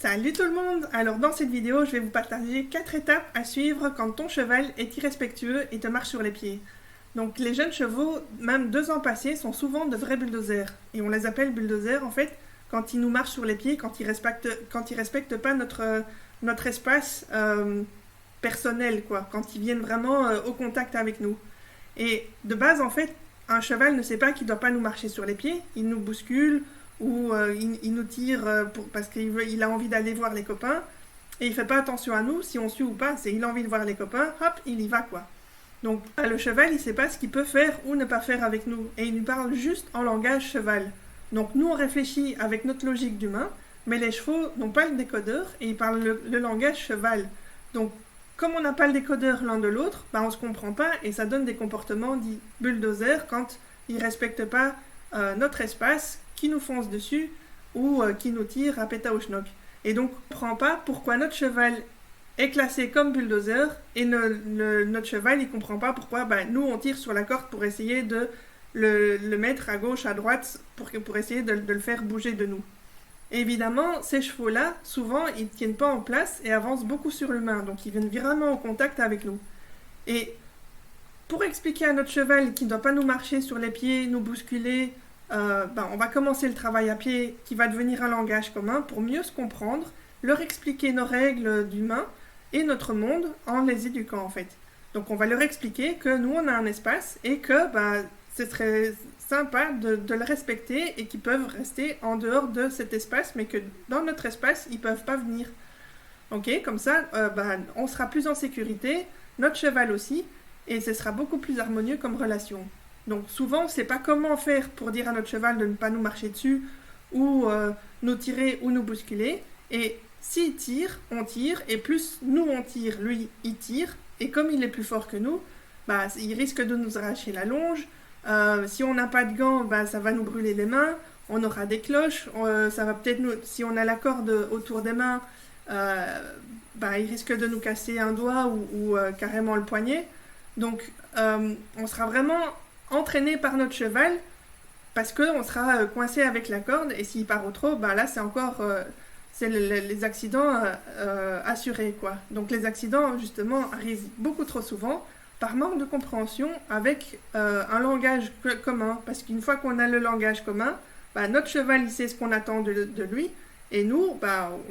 Salut tout le monde! Alors dans cette vidéo, je vais vous partager 4 étapes à suivre quand ton cheval est irrespectueux et te marche sur les pieds. Donc les jeunes chevaux, même 2 ans passés, sont souvent de vrais bulldozers. Et on les appelle bulldozers en fait quand ils nous marchent sur les pieds, quand ils respectent pas notre espace personnel, quoi. Quand ils viennent vraiment au contact avec nous. Et de base en fait, un cheval ne sait pas qu'il ne doit pas nous marcher sur les pieds, il nous bouscule, ou il nous tire parce qu'il a envie d'aller voir les copains et il fait pas attention à nous si on suit ou pas, c'est il a envie de voir les copains, hop, il y va quoi. Donc le cheval il sait pas ce qu'il peut faire ou ne pas faire avec nous et il nous parle juste en langage cheval. Donc nous on réfléchit avec notre logique d'humain, mais les chevaux n'ont pas le décodeur et ils parlent le langage cheval. Donc comme on n'a pas le décodeur l'un de l'autre, bah on se comprend pas et ça donne des comportements dits bulldozer quand ils respectent pas notre espace, qui nous fonce dessus ou qui nous tire à péta au schnock. Et donc, on ne comprend pas pourquoi notre cheval est classé comme bulldozer et notre cheval, il ne comprend pas pourquoi nous, on tire sur la corde pour essayer de le mettre à gauche, à droite, pour essayer de le faire bouger de nous. Et évidemment, ces chevaux-là, souvent, ils ne tiennent pas en place et avancent beaucoup sur l'humain, donc ils viennent vraiment en contact avec nous. Et pour expliquer à notre cheval qu'il ne doit pas nous marcher sur les pieds, nous bousculer, on va commencer le travail à pied qui va devenir un langage commun pour mieux se comprendre, leur expliquer nos règles d'humain et notre monde en les éduquant en fait. Donc on va leur expliquer que nous on a un espace et que ce serait sympa de le respecter et qu'ils peuvent rester en dehors de cet espace mais que dans notre espace ils peuvent pas venir. Ok, comme ça on sera plus en sécurité, notre cheval aussi, et ce sera beaucoup plus harmonieux comme relation. Donc souvent, on ne sait pas comment faire pour dire à notre cheval de ne pas nous marcher dessus ou nous tirer ou nous bousculer. Et s'il tire, on tire, et plus nous on tire, lui il tire, et comme il est plus fort que nous, il risque de nous arracher la longe. Si on n'a pas de gants, ça va nous brûler les mains, on aura des cloches, ça va peut-être nous, si on a la corde autour des mains, il risque de nous casser un doigt ou carrément le poignet. Donc on sera vraiment entraîné par notre cheval parce qu'on sera coincé avec la corde et s'il part au trot, là c'est encore c'est les accidents assurés quoi. Donc les accidents justement arrivent beaucoup trop souvent par manque de compréhension avec un langage commun, parce qu'une fois qu'on a le langage commun, notre cheval il sait ce qu'on attend de lui et nous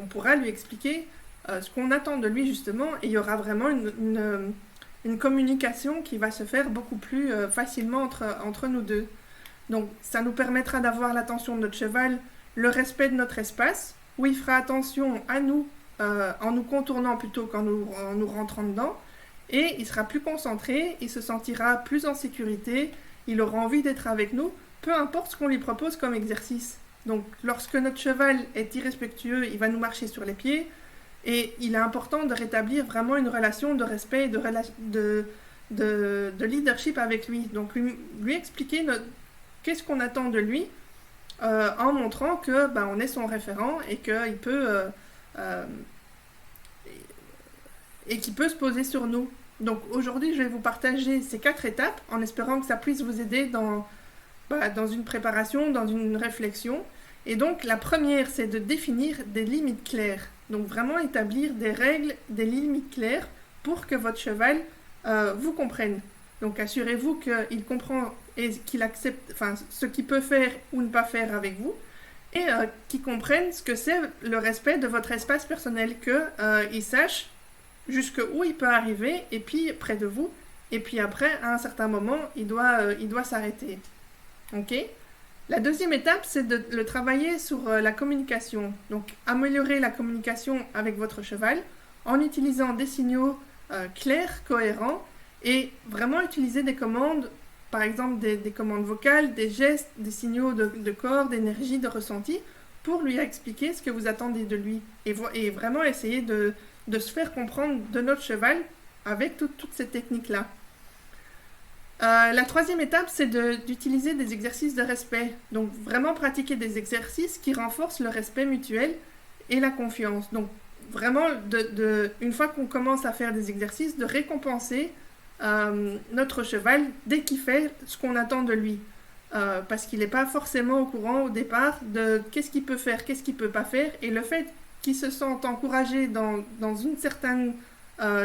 on pourra lui expliquer ce qu'on attend de lui justement et il y aura vraiment une communication qui va se faire beaucoup plus facilement entre nous deux. Donc ça nous permettra d'avoir l'attention de notre cheval, le respect de notre espace, où il fera attention à nous en nous contournant plutôt qu'en nous rentrant dedans, et il sera plus concentré, il se sentira plus en sécurité, il aura envie d'être avec nous, peu importe ce qu'on lui propose comme exercice. Donc lorsque notre cheval est irrespectueux, il va nous marcher sur les pieds, et il est important de rétablir vraiment une relation de respect et de leadership avec lui. Donc lui expliquer qu'est-ce qu'on attend de lui en montrant que on est son référent et qu'il peut se poser sur nous. Donc aujourd'hui je vais vous partager ces 4 étapes en espérant que ça puisse vous aider dans une préparation, dans une réflexion. Et donc la première c'est de définir des limites claires. Donc vraiment établir des règles, des limites claires pour que votre cheval vous comprenne. Donc assurez-vous qu'il comprend et qu'il accepte ce qu'il peut faire ou ne pas faire avec vous et qu'il comprenne ce que c'est le respect de votre espace personnel, qu'il sache jusqu'où il peut arriver et puis près de vous et puis après à un certain moment il doit s'arrêter. Ok ? La deuxième étape, c'est de le travailler sur la communication. Donc, améliorer la communication avec votre cheval en utilisant des signaux clairs, cohérents et vraiment utiliser des commandes, par exemple des commandes vocales, des gestes, des signaux de corps, d'énergie, de ressenti pour lui expliquer ce que vous attendez de lui et vraiment essayer de se faire comprendre de notre cheval avec toutes ces techniques-là. La troisième étape, c'est d'utiliser des exercices de respect. Donc, vraiment pratiquer des exercices qui renforcent le respect mutuel et la confiance. Donc, vraiment, une fois qu'on commence à faire des exercices, de récompenser notre cheval dès qu'il fait ce qu'on attend de lui. Parce qu'il n'est pas forcément au courant au départ de qu'est-ce qu'il peut faire, qu'est-ce qu'il ne peut pas faire. Et le fait qui se sent encouragé dans une certaine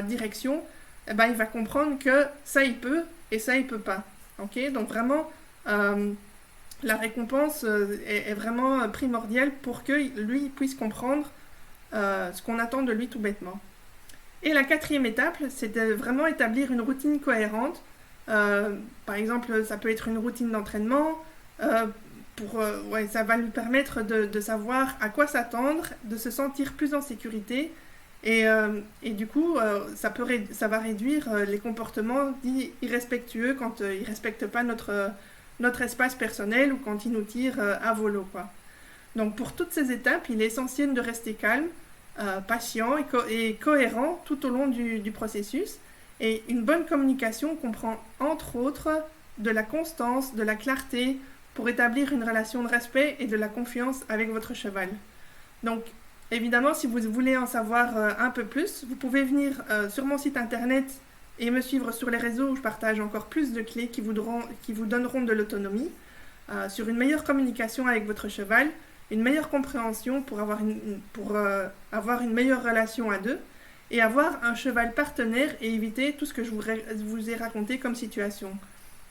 direction, eh ben, il va comprendre que ça il peut et ça il peut pas. Ok, donc vraiment, la récompense est vraiment primordiale pour que lui puisse comprendre ce qu'on attend de lui tout bêtement. Et la quatrième étape, c'est de vraiment établir une routine cohérente. Par exemple, ça peut être une routine d'entraînement. Ça va lui permettre de savoir à quoi s'attendre, de se sentir plus en sécurité. Et du coup, ça va réduire les comportements dits irrespectueux quand ils ne respectent pas notre espace personnel ou quand ils nous tirent à volo, quoi. Donc pour toutes ces étapes, il est essentiel de rester calme, patient et cohérent tout au long du processus. Et une bonne communication comprend entre autres de la constance, de la clarté pour établir une relation de respect et de la confiance avec votre cheval. Donc évidemment, si vous voulez en savoir un peu plus, vous pouvez venir sur mon site internet et me suivre sur les réseaux où je partage encore plus de clés qui vous donneront de l'autonomie, sur une meilleure communication avec votre cheval, une meilleure compréhension pour avoir une meilleure relation à deux et avoir un cheval partenaire et éviter tout ce que je vous ai raconté comme situation.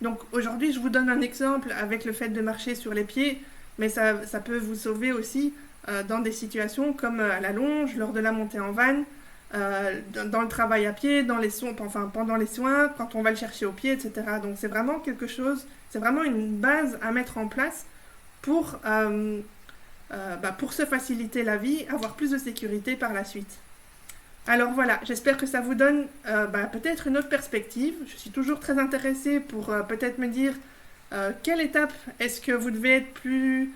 Donc aujourd'hui, je vous donne un exemple avec le fait de marcher sur les pieds, mais ça peut vous sauver aussi dans des situations comme à la longe, lors de la montée en van, dans le travail à pied, pendant les soins, quand on va le chercher au pied, etc. Donc c'est vraiment c'est vraiment une base à mettre en place pour se faciliter la vie, avoir plus de sécurité par la suite. Alors voilà, j'espère que ça vous donne peut-être une autre perspective. Je suis toujours très intéressée pour peut-être me dire quelle étape est-ce que vous devez être plus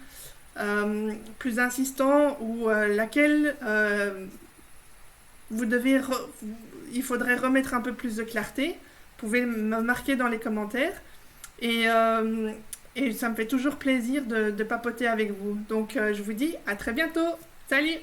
insistant ou laquelle il faudrait remettre un peu plus de clarté. Vous pouvez me marquer dans les commentaires et ça me fait toujours plaisir de papoter avec vous. Donc je vous dis à très bientôt. Salut!